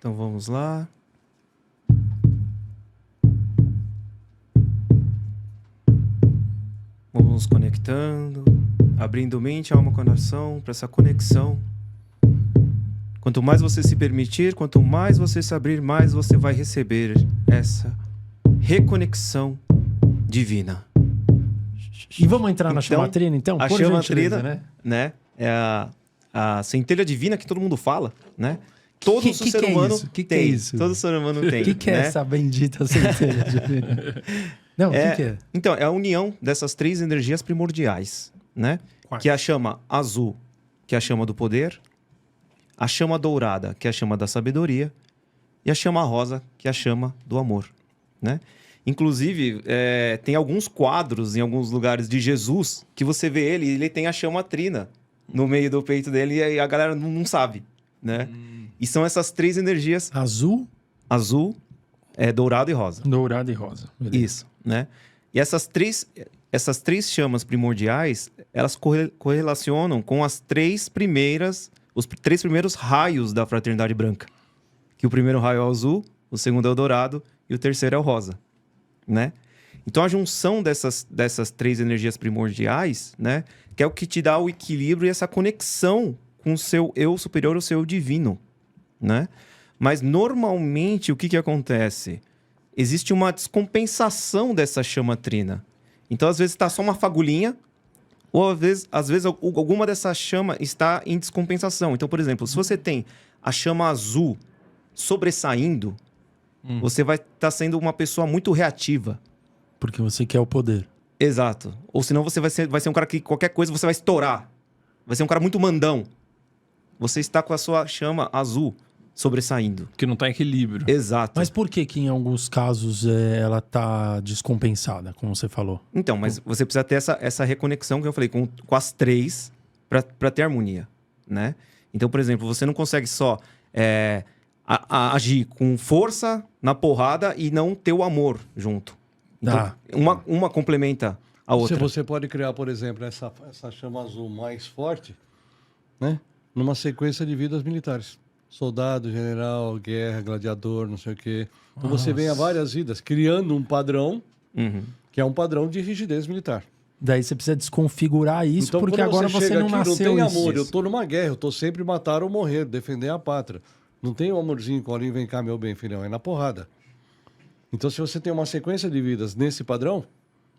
Então vamos lá. Vamos nos conectando, abrindo mente, alma, coração para essa conexão. Quanto mais você se permitir, quanto mais você se abrir, mais você vai receber essa reconexão divina. E vamos entrar na chamatrina, então? A Por gentileza, chamatrina, né? É a centelha divina que todo mundo fala, né? Todo ser humano tem. Que é isso? Todo ser humano tem. O que é essa bendita centelha divina? Não, o que é? Então, é a união dessas três energias primordiais, né? Quais? Que é a chama azul, que é a chama do poder, a chama dourada, que é a chama da sabedoria, e a chama rosa, que é a chama do amor, né? Inclusive, tem alguns quadros em alguns lugares de Jesus que você vê ele tem a chama trina no meio do peito dele e a galera não sabe, né? E são essas três energias... Azul, dourado e rosa. dourado e rosa. Beleza. Isso, né? E essas três chamas primordiais, elas correlacionam com os três primeiros raios da fraternidade branca. Que o primeiro raio é o azul, o segundo é o dourado e o terceiro é o rosa, né? Então a junção dessas três energias primordiais, né, que é o que te dá o equilíbrio e essa conexão com o seu eu superior, o seu eu divino, né? Mas normalmente o que acontece? Existe uma descompensação dessa chama trina. Então, às vezes, está só uma fagulhinha, ou às vezes alguma dessa chama está em descompensação. Então, por exemplo, se você tem a chama azul sobressaindo, você vai estar sendo uma pessoa muito reativa. Porque você quer o poder. Exato. Ou senão você vai ser um cara que qualquer coisa você vai estourar. Vai ser um cara muito mandão. Você está com a sua chama azul sobressaindo. Que não tá em equilíbrio. Exato. Mas por que em alguns casos ela tá descompensada, como você falou? Então, mas você precisa ter essa reconexão que eu falei com as três para ter harmonia, né? Então, por exemplo, você não consegue só agir com força na porrada e não ter o amor junto. Então, uma complementa a outra. Você pode criar, por exemplo, essa chama azul mais forte, né? Numa sequência de vidas militares. Soldado, general, guerra, gladiador, não sei o quê. Então você vem a várias vidas criando um padrão, que é um padrão de rigidez militar. Daí você precisa desconfigurar isso, então, porque agora você não aqui, nasceu não tem isso. amor, eu tô numa guerra, eu tô sempre matar ou morrer, defender a pátria. Não tem um amorzinho, colinho, vem cá, meu bem, filhão, é na porrada. Então, se você tem uma sequência de vidas nesse padrão,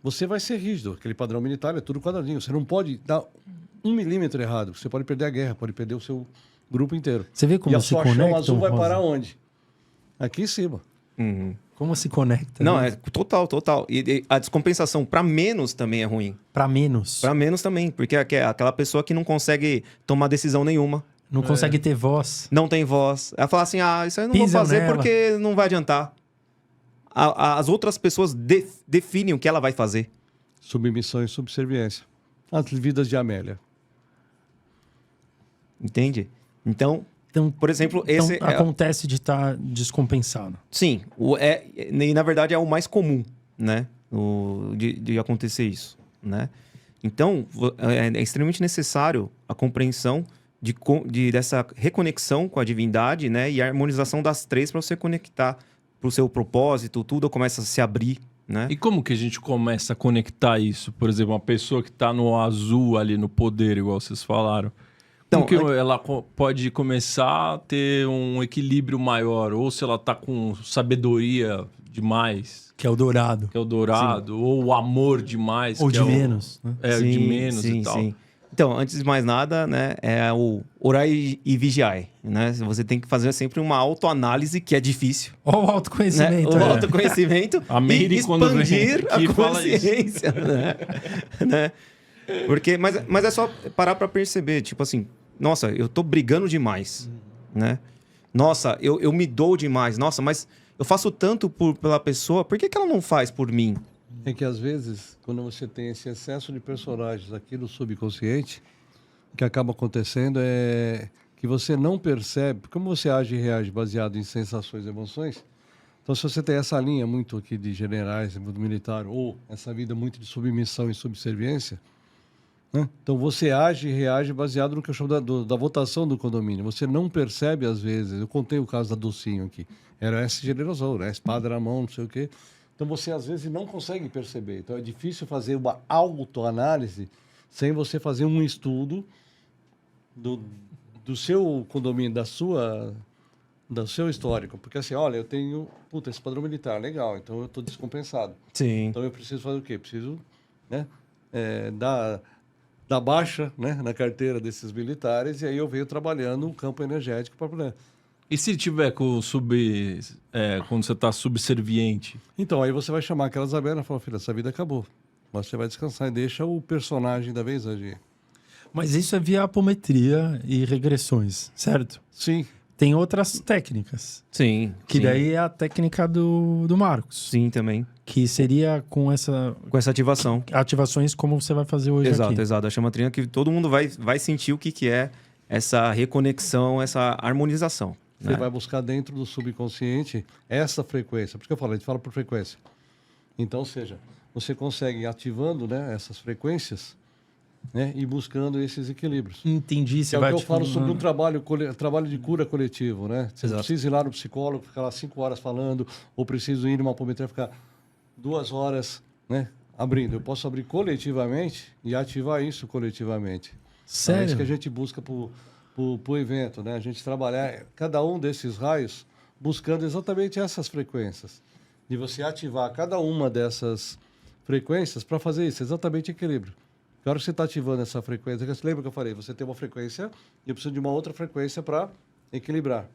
você vai ser rígido. Aquele padrão militar é tudo quadradinho. Você não pode dar 1 milímetro errado. Você pode perder a guerra, pode perder o seu grupo inteiro. Você vê como e a se sua conectam, chama azul vai Rosa? parar onde? Aqui em cima. Como se conecta? Não, né? é total. E a descompensação para menos também é ruim. Pra menos. Para menos também, porque é aquela pessoa que não consegue tomar decisão nenhuma. Não consegue ter voz. Não tem voz. Ela fala assim, isso aí eu não Pisam vou fazer nela. porque não vai adiantar. As outras pessoas definem o que ela vai fazer. Submissão e subserviência. As vidas de Amélia. Entende? Então, por exemplo, Então, esse acontece de estar descompensado. Sim, e na verdade é o mais comum, né? De acontecer isso, né? Então, é extremamente necessário a compreensão dessa reconexão com a divindade, né? E a harmonização das três para você conectar para o seu propósito, tudo começa a se abrir, né? E como que a gente começa a conectar isso? Por exemplo, uma pessoa que tá no azul ali, no poder, igual vocês falaram. Como que ela pode começar a ter um equilíbrio maior? Ou se ela tá com sabedoria demais, Que é o dourado. que é o dourado, ou o amor demais, Ou que de é o- menos. Né? É, Sim, de menos sim, e tal. sim. Então, antes de mais nada, né, é o orai e vigiai, né? Você tem que fazer sempre uma autoanálise, que é difícil, Olha o né? autoconhecimento. O autoconhecimento A e Meire, quando vem expandir a aqui, fala isso. consciência, né? Porque, mas é só parar para perceber, tipo assim, nossa, eu tô brigando demais, né? Nossa, eu me dou demais. Nossa, mas eu faço tanto pela pessoa, por que ela não faz por mim? É que às vezes, quando você tem esse excesso de personagens aqui no subconsciente, o que acaba acontecendo é que você não percebe, como você age e reage baseado em sensações e emoções. Então, se você tem essa linha muito aqui de generais, muito militar, ou essa vida muito de submissão e subserviência, né? Então você age e reage baseado no que eu chamo da votação do condomínio. Você não percebe às vezes. Eu contei o caso da Docinho aqui. Era essa generosão, né? Espada na mão, não sei o quê. Então você às vezes não consegue perceber. Então é difícil fazer uma autoanálise sem você fazer um estudo do seu condomínio, do seu histórico. Porque assim, olha, eu tenho, esse padrão militar, legal, então eu estou descompensado. Sim. Então eu preciso fazer o quê? Preciso, né, dar baixa, né, na carteira desses militares, e aí eu venho trabalhando um campo energético para poder... E se tiver com quando você está subserviente? Então, aí você vai chamar aquela Isabela e falar, filha, essa vida acabou. Mas você vai descansar e deixa o personagem da vez agir. Mas isso é via apometria e regressões, certo? Sim. Tem outras técnicas. Sim. Que sim. daí é a técnica do Marcos. Sim, também. Que seria com essa ativação. Ativações como você vai fazer hoje aqui. Exato. A chama trina que todo mundo vai sentir o que é essa reconexão, essa harmonização. Você vai buscar dentro do subconsciente essa frequência. Por isso que eu falo, a gente fala por frequência. Então, ou seja, você consegue ir ativando, né, essas frequências, né, e buscando esses equilíbrios. Entendi. Que é o que eu falo sobre um trabalho de cura coletivo, né? Você não precisa ir lá no psicólogo, ficar lá 5 horas falando, ou preciso ir numa apometria ficar 2 horas, né, abrindo. Eu posso abrir coletivamente e ativar isso coletivamente. Sério? É isso que a gente busca pro evento, né? A gente trabalhar cada um desses raios buscando exatamente essas frequências. E você ativar cada uma dessas frequências para fazer isso, exatamente equilíbrio. Na hora que você está ativando essa frequência, você lembra que eu falei? Você tem uma frequência e eu preciso de uma outra frequência para equilibrar.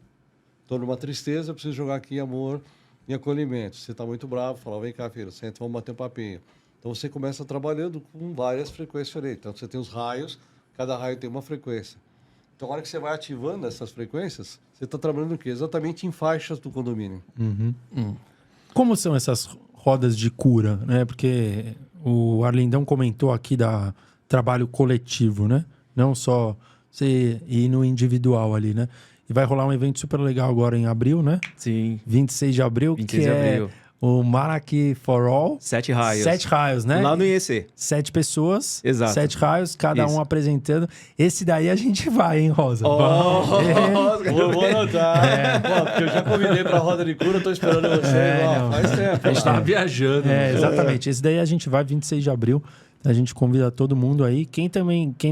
Estou numa tristeza, eu preciso jogar aqui amor e acolhimento. Você está muito bravo, fala, vem cá, filho, senta, vamos bater um papinho. Então você começa trabalhando com várias frequências diferentes. Então você tem os raios, cada raio tem uma frequência. Então, na hora que você vai ativando essas frequências, você está trabalhando o quê? Exatamente em faixas do condomínio. Como são essas rodas de cura, né? Porque o Arlindão comentou aqui da trabalho coletivo, né? Não só você ir no individual ali, né? E vai rolar um evento super legal agora em abril, né? Sim. 26 de abril, 26 que de abril. é o Maraki for All. 7 raios. 7 raios, né? Lá no IEC. 7 pessoas. Exato. 7 raios, cada Isso. um apresentando. Esse daí a gente vai, hein, Rosa? Vou anotar. Pô, porque eu já convidei para a roda de cura, estou esperando você. não. Faz tempo. A gente tava viajando. É, exatamente. Esse daí a gente vai 26 de abril. A gente convida todo mundo aí. Quem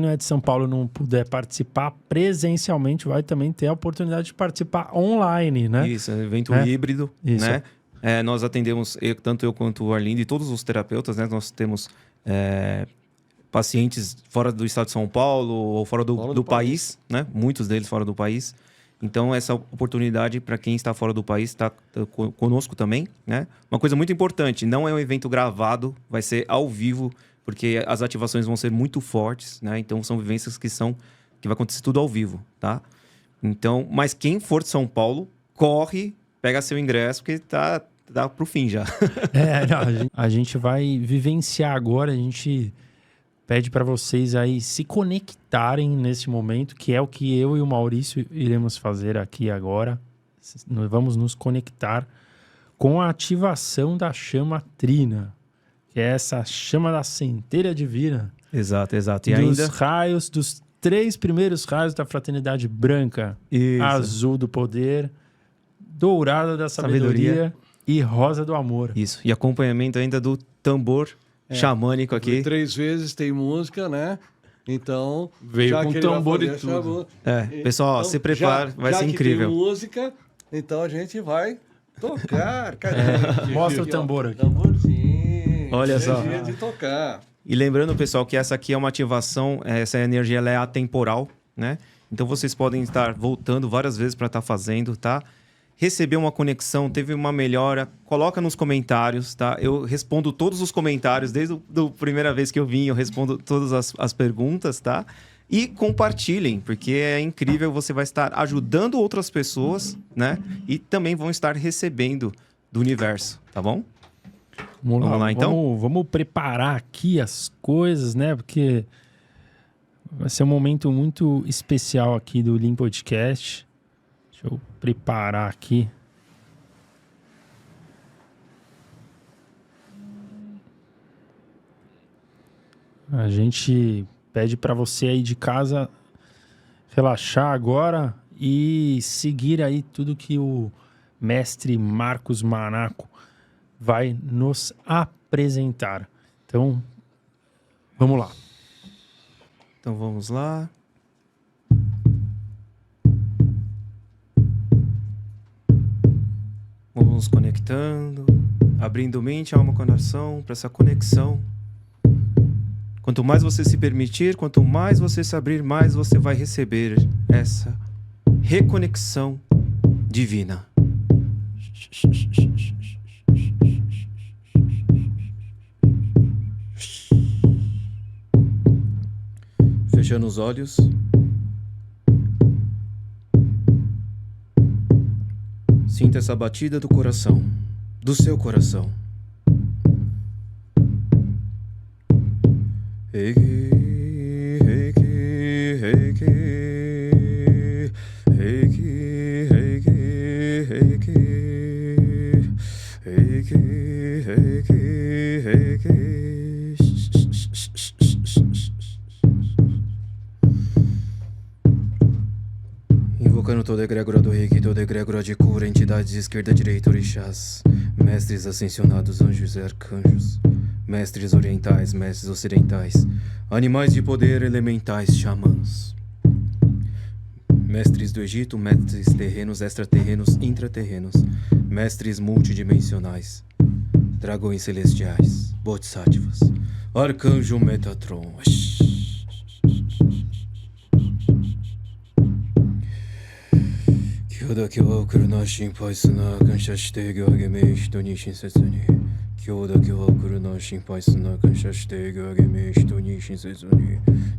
não é de São Paulo não puder participar presencialmente, vai também ter a oportunidade de participar online, né? Isso, é um evento É. híbrido, Isso. né? Nós atendemos, tanto eu quanto o Arlindo e todos os terapeutas, né? Nós temos pacientes fora do estado de São Paulo ou fora do país, né? Muitos deles fora do país. Então, essa oportunidade para quem está fora do país está conosco também, né? Uma coisa muito importante, não é um evento gravado, vai ser ao vivo, porque as ativações vão ser muito fortes, né? Então, são vivências que vai acontecer tudo ao vivo, tá? Então, mas quem for de São Paulo, corre, pega seu ingresso, porque tá pro fim já. Não, a gente vai vivenciar agora, a gente pede para vocês aí se conectarem nesse momento, que é o que eu e o Maurício iremos fazer aqui agora. Nós vamos nos conectar com a ativação da chama trina, que é essa chama da centelha divina. Exato. E ainda raios, dos 3 primeiros raios da fraternidade branca, Isso. azul do poder, dourada da sabedoria e rosa do amor. Isso. E acompanhamento ainda do tambor xamânico aqui. 3 vezes tem música, né? Então... Veio já com que ele vai tambor e fazer tudo. Pessoal, então, se prepara, vai já ser que incrível. tem música, então a gente vai tocar. Cadê? Mostra o Aqui, ó, tambor aqui. Tamborzinho. Olha só. Energia de tocar. E lembrando, pessoal, que essa aqui é uma ativação, essa energia ela é atemporal, né? Então vocês podem estar voltando várias vezes para estar fazendo, tá? Recebeu uma conexão, teve uma melhora, coloca nos comentários, tá? Eu respondo todos os comentários, desde a primeira vez que eu vim, eu respondo todas as perguntas, tá? E compartilhem, porque é incrível, você vai estar ajudando outras pessoas, né? E também vão estar recebendo do universo, tá bom? Vamos lá, então? Vamos preparar aqui as coisas, né? Porque vai ser um momento muito especial aqui do Lean Podcast. Deixa eu preparar aqui. A gente pede para você aí de casa relaxar agora e seguir aí tudo que o mestre Marcos Manaco vai nos apresentar. Então, vamos lá. Então vamos lá. Vamos nos conectando, abrindo mente, alma, coração para essa conexão. Quanto mais você se permitir, quanto mais você se abrir, mais você vai receber essa reconexão divina. Fechando os olhos. Sinta essa batida do coração, do seu coração. Reiki, reiki, reiki, reiki, reiki, reiki, reiki, reiki, reiki. Invocando toda egrégora do reiki, toda egrégora de cura, entidades de esquerda, direita, orixás, mestres ascensionados, anjos e arcanjos, mestres orientais, mestres ocidentais, animais de poder, elementais, xamãs, mestres do Egito, mestres terrenos, extraterrenos, intraterrenos, mestres multidimensionais, dragões celestiais, bodhisattvas, arcanjo Metatron. Kyoda kyo kuruna shinpai suna kansha shite gyoge me hito ni shinsetsu ni. Kyoda kyo kuruna shinpai suna kansha shite gyoge me hito ni shinsetsu ni.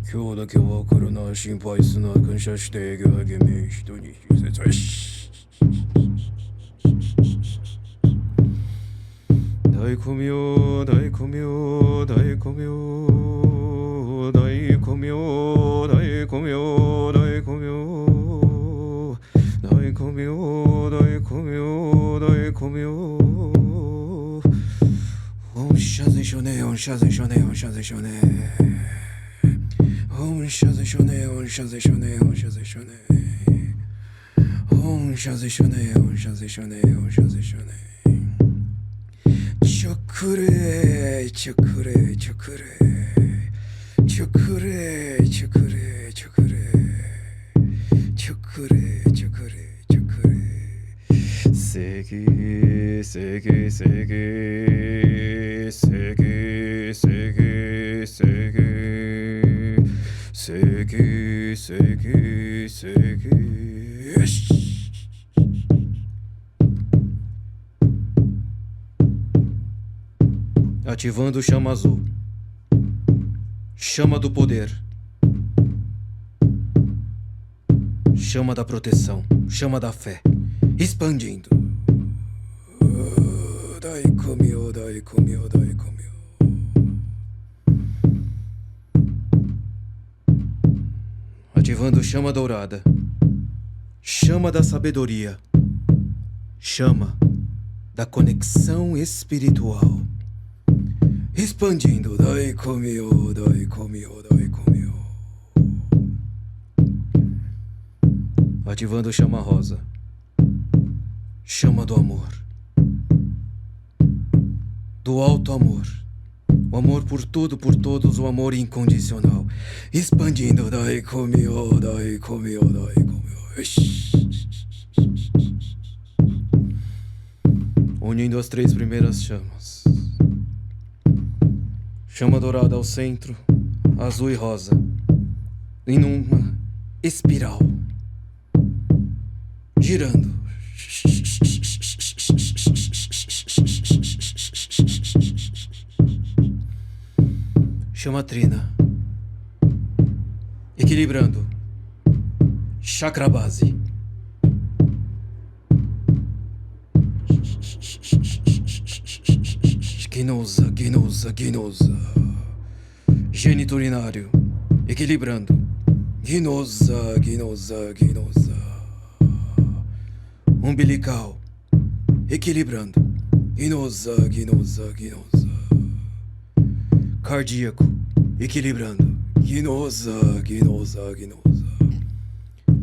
Kyoda kyo kuruna shinpai suna kansha shite gyoge me hito ni shinsetsu ni. Daikomyo, daikomyo, daikomyo, daikomyo, daikomyo, daikomyo. Daikomyo, daikomyo, daikomyo. Om Shazai Shone, Om Shazai Shone, Om Shazai Shone. Om Shazai Shone, Om Shazai Shone, Om Shazai Shone. Om Shazai Shone, Om Shazai Shone, Om Shazai Shone. Chokure, chokure, chokure. Chokure, chokure, chokure. Chokure, chokure, chokure. Seki, seki, seki. Seki, seki, seki. Seki, seki, seki. Ativando chama azul. Chama do poder. Chama da proteção, chama da fé, expandindo. Daikomyo, daikomyo, daikomyo. Ativando chama dourada, chama da sabedoria, chama da conexão espiritual, expandindo. Daikomyo, daikomyo, daikomyo. Ativando chama rosa, chama do amor, do alto amor, o amor por tudo, por todos, o amor incondicional, expandindo. Daikomyo, daikomyo, daikomyo. Unindo as três primeiras chamas, chama dourada ao centro, azul e rosa, em uma espiral, girando. Chama trina, equilibrando. Chakra base. Ginosa, ginosa, ginosa. Geniturinário, equilibrando. Ginosa, ginosa, ginosa. Umbilical, equilibrando. Ginosa, ginosa, ginosa. Cardíaco, equilibrando. Ginosa, ginosa, ginosa.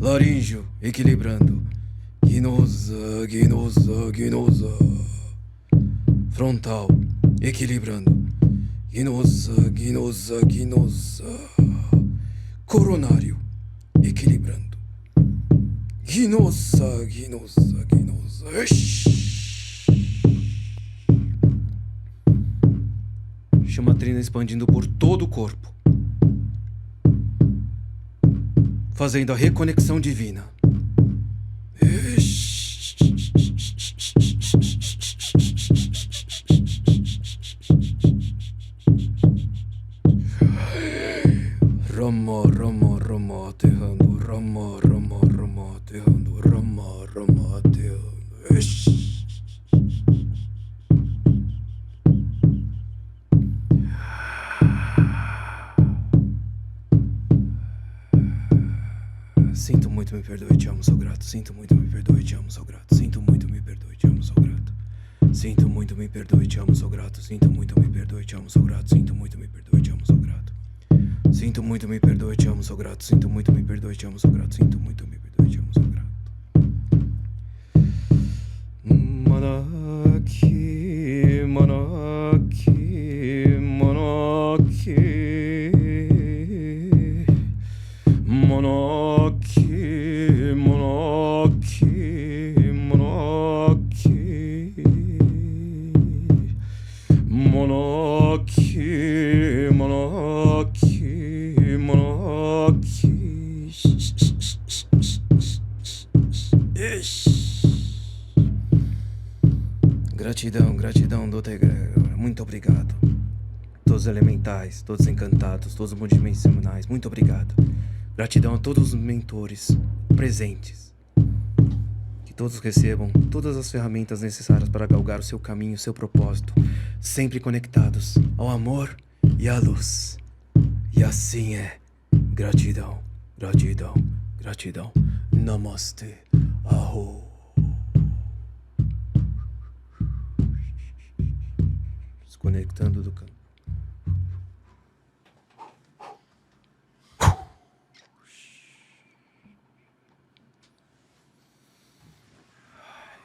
Laríngeo, equilibrando. Ginosa, ginosa, ginosa. Frontal, equilibrando. Ginosa, ginosa, ginosa. Coronário, equilibrando. Ginosa, ginosa, ginosa. Chamatrina expandindo por todo o corpo, fazendo a reconexão divina. Rama, rama, rama, aterrando. Rama, rama, rama, aterrando. Rama, rama, aterrando. Sinto muito, me perdoe, te amo, sou grato. Sinto muito, me perdoe, te amo, sou grato. Sinto muito, me perdoe, te amo, sou grato. Sinto muito, me perdoe, te amo, sou grato. Sinto muito, me perdoe, te amo, sou grato. Sinto muito, me perdoe, te amo, sou grato. Sinto muito, me perdoe, te amo, sou grato. Sinto muito, me perdoe, te amo, sou grato. Sinto muito, me perdoe, te amo, sou grato. Manaki, manaki, manaki. Monarchy, monarchy, monarchy. Monarchy, monarchy, monarchy. Gratidão, gratidão, Doutor. Muito obrigado. Todos os elementais, todos os encantados, todos os multidimensionais, muito obrigado. Gratidão a todos os mentores presentes. Que todos recebam todas as ferramentas necessárias para galgar o seu caminho, o seu propósito, sempre conectados ao amor e à luz. E assim é. Gratidão, gratidão, gratidão. Namaste. Aho. Desconectando do campo.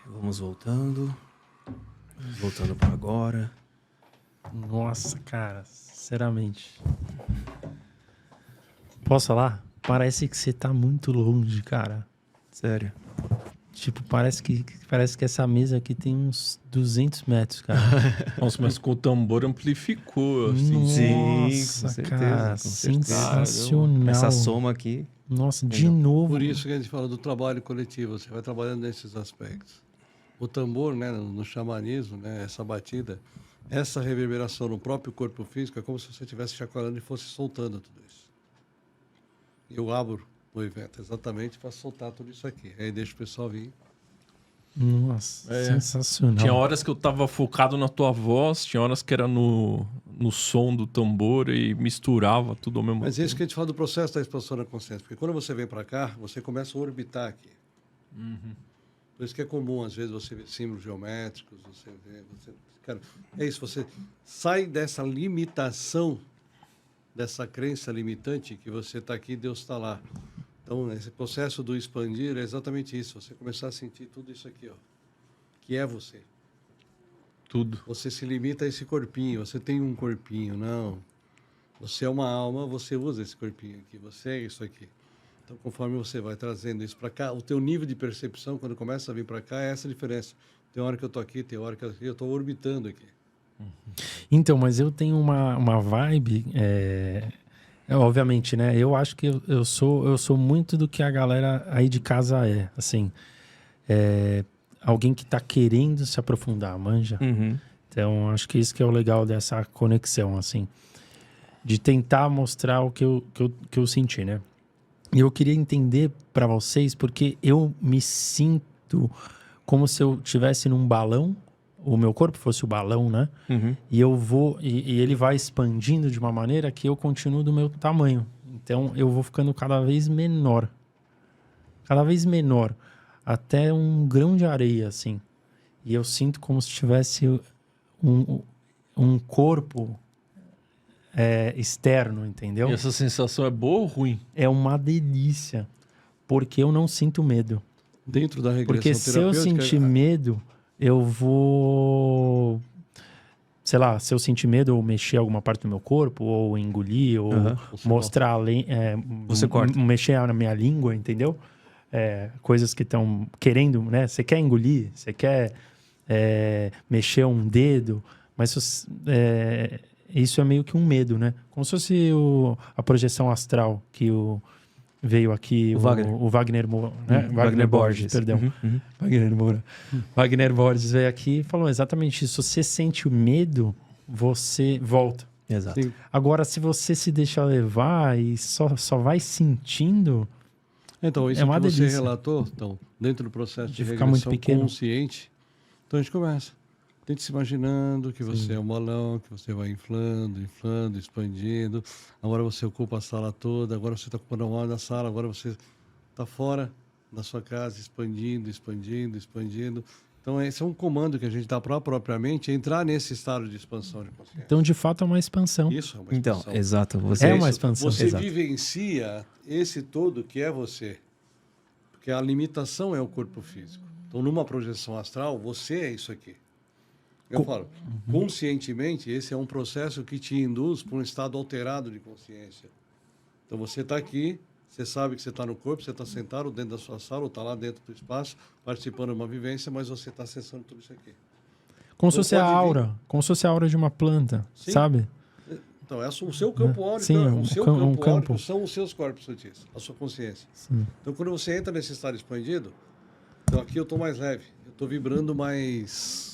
Vamos voltando. Voltando para agora. Nossa, cara, sinceramente. Posso falar? Parece que você tá muito longe, cara. Sério. Tipo, parece que essa mesa aqui tem uns 200 metros, cara. Nossa, mas com o tambor amplificou, assim. Nossa, com certeza, cara, com certeza. sensacional. Essa soma aqui. Nossa, de novo. Por isso que a gente fala do trabalho coletivo, você vai trabalhando nesses aspectos. O tambor, né, no xamanismo, né, essa batida, essa reverberação no próprio corpo físico é como se você estivesse chacoalhando e fosse soltando tudo isso. Eu abro o evento exatamente para soltar tudo isso aqui. Aí deixa o pessoal vir. Nossa, sensacional. Tinha horas que eu tava focado na tua voz, tinha horas que era no som do tambor e misturava tudo ao mesmo Mas tempo. é isso que a gente fala do processo da expansão da consciência. Porque quando você vem para cá, você começa a orbitar aqui. Por isso que é comum, às vezes, você ver símbolos geométricos, você vê... Cara, é isso, você sai dessa limitação, dessa crença limitante que você está aqui e Deus está lá. Então, esse processo do expandir é exatamente isso. Você começar a sentir tudo isso aqui, ó, que é você. Tudo. Você se limita a esse corpinho. Você tem um corpinho, não. Você é uma alma, você usa esse corpinho aqui. Você é isso aqui. Então, conforme você vai trazendo isso para cá, o teu nível de percepção, quando começa a vir para cá, é essa diferença. Tem hora que eu estou aqui, tem hora que eu estou orbitando aqui. Então, mas eu tenho uma vibe... obviamente, né? Eu acho que eu sou muito do que a galera aí de casa é. Assim, alguém que tá querendo se aprofundar, manja? Então, acho que isso que é o legal dessa conexão, assim. De tentar mostrar o que eu senti, né? E eu queria entender para vocês, porque eu me sinto como se eu estivesse num balão, o meu corpo fosse o balão, né? E eu vou... E ele vai expandindo de uma maneira que eu continuo do meu tamanho. Então, eu vou ficando cada vez menor. Cada vez menor. Até um grão de areia, assim. E eu sinto como se tivesse um corpo externo, entendeu? E essa sensação é boa ou ruim? É uma delícia, porque eu não sinto medo. Dentro da regressão Porque se eu terapêutica, sentir medo, eu vou... Sei lá, se eu sentir medo, ou mexer alguma parte do meu corpo, ou engolir, ou mostrar além... Você corta. Mexer na minha língua, entendeu? Coisas que estão querendo, né? Você quer engolir, você quer mexer um dedo, mas isso é meio que um medo, né? Como se fosse a projeção astral que veio aqui, o Wagner, né? Wagner Borges, perdão. Wagner Moura. Wagner Borges veio aqui e falou exatamente isso. Se você sente o medo, você volta. Exato. Sim. Agora, se você se deixa levar e só vai sentindo... Então, isso É uma que você delícia. relatou, então, dentro do processo de ficar muito regressão pequeno. consciente, então a gente começa. Tente se imaginando que você é um balão, que você vai inflando, expandindo. Agora você ocupa a sala toda, agora você está ocupando uma hora da sala, agora você está fora da sua casa, expandindo. Então, esse é um comando que a gente dá para a própria mente, entrar nesse estado de expansão de consciência. Então, de fato, é uma expansão. Isso é uma Então, expansão. exato. É uma expansão. Você Exato. vivencia esse todo que é você. Porque a limitação é o corpo físico. Então, numa projeção astral, você é isso aqui. Eu falo, conscientemente, esse é um processo que te induz para um estado alterado de consciência. Então, você está aqui, você sabe que você está no corpo, você está sentado dentro da sua sala, ou está lá dentro do espaço, participando de uma vivência, mas você está acessando tudo isso aqui. Como se fosse a pode vir. aura. Como se fosse a aura de uma planta, Sim. sabe? Então, o seu campo áureo, Sim, então, um o seu cam- um campo campo. áureo são os seus corpos sutis, a sua consciência. Sim. Então, quando você entra nesse estado expandido, então aqui eu estou mais leve, eu estou vibrando mais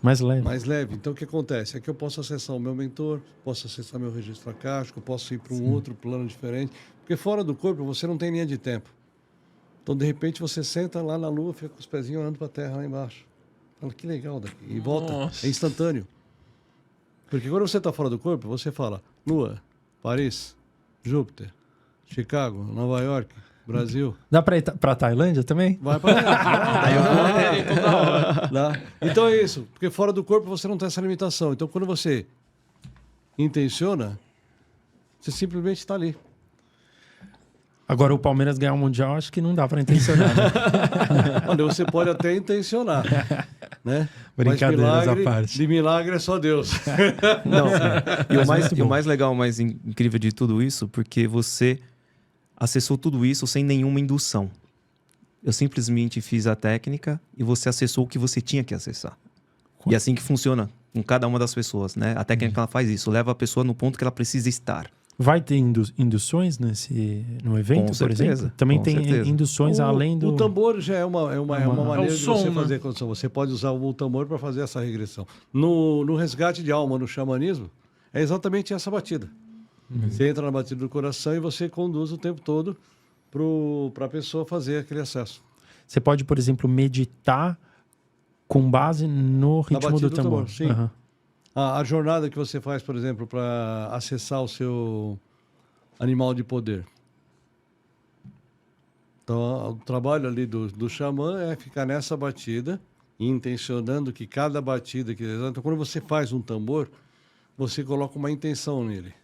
Mais leve. leve. Então, o que acontece? Aqui eu posso acessar o meu mentor, posso acessar meu registro acástico, posso ir para um outro plano diferente, porque fora do corpo você não tem linha de tempo. Então, de repente, você senta lá na lua, fica com os pezinhos olhando para a terra lá embaixo. Fala, que legal daqui. E volta. Nossa. É instantâneo. Porque quando você está fora do corpo, você fala Lua, Paris, Júpiter, Chicago, Nova York, Brasil. Dá pra ir pra Tailândia também? Vai para lá. Então é isso. Porque fora do corpo você não tem essa limitação. Então quando você intenciona, você simplesmente está ali. Agora, o Palmeiras ganhar o Mundial, acho que não dá pra intencionar. Né? Olha, você pode até intencionar, né? Brincadeiras Mas à parte. de milagre é só Deus. Não, Mas muito e o bom. mais legal, o mais incrível de tudo isso, porque você acessou tudo isso sem nenhuma indução. Eu simplesmente fiz a técnica e você acessou o que você tinha que acessar. E é assim que funciona com cada uma das pessoas, né? A técnica ela faz isso, leva a pessoa no ponto que ela precisa estar. Vai ter induções no evento, Com por certeza, exemplo? Também com tem certeza. além além do... O tambor já é uma maneira de som, você né? fazer a condição. Você pode usar o tambor para fazer essa regressão. No resgate de alma, no xamanismo, é exatamente essa batida. Você entra na batida do coração e você conduz o tempo todo para a pessoa fazer aquele acesso. Você pode, por exemplo, meditar com base no ritmo batida do do tambor. tambor, sim. Aham. A jornada que você faz, por exemplo, para acessar o seu animal de poder. Então, o trabalho ali do xamã é ficar nessa batida, intencionando que cada batida... Então, quando você faz um tambor, você coloca uma intenção nele.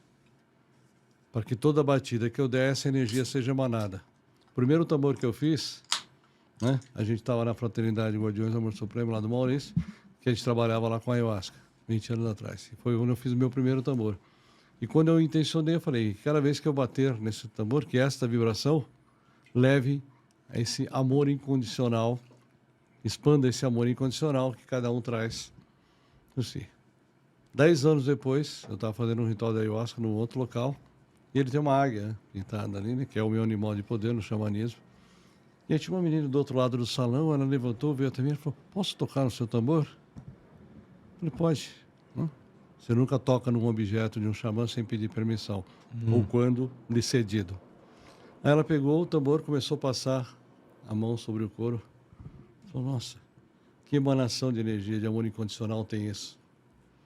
Para que toda batida que eu der, essa energia seja emanada. O primeiro tambor que eu fiz, né? A gente estava na Fraternidade Guardiões do Amor Supremo, lá do Maurício, que a gente trabalhava lá com a ayahuasca, 20 anos atrás. E foi quando eu fiz o meu primeiro tambor. E quando eu intencionei, eu falei, cada vez que eu bater nesse tambor, que esta vibração leve a esse amor incondicional, expanda esse amor incondicional que cada um traz por si. 10 anos depois, eu estava fazendo um ritual da ayahuasca num outro local, e ele tem uma águia, né, pintada ali, né, que é o meu animal de poder no xamanismo. E aí tinha uma menina do outro lado do salão, ela levantou, veio até mim e falou, posso tocar no seu tambor? Eu falei, pode. Você nunca toca num objeto de um xamã sem pedir permissão, ou quando lhe cedido. Aí ela pegou o tambor, começou a passar a mão sobre o couro. Falou, nossa, que emanação de energia, de amor incondicional tem isso.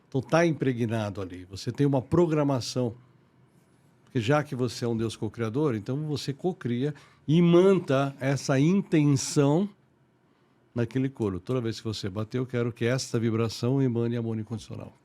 Então está impregnado ali, você tem uma programação. Porque já que você é um Deus co-criador, então você co-cria e manta essa intenção naquele couro. Toda vez que você bater, eu quero que esta vibração emane amor incondicional.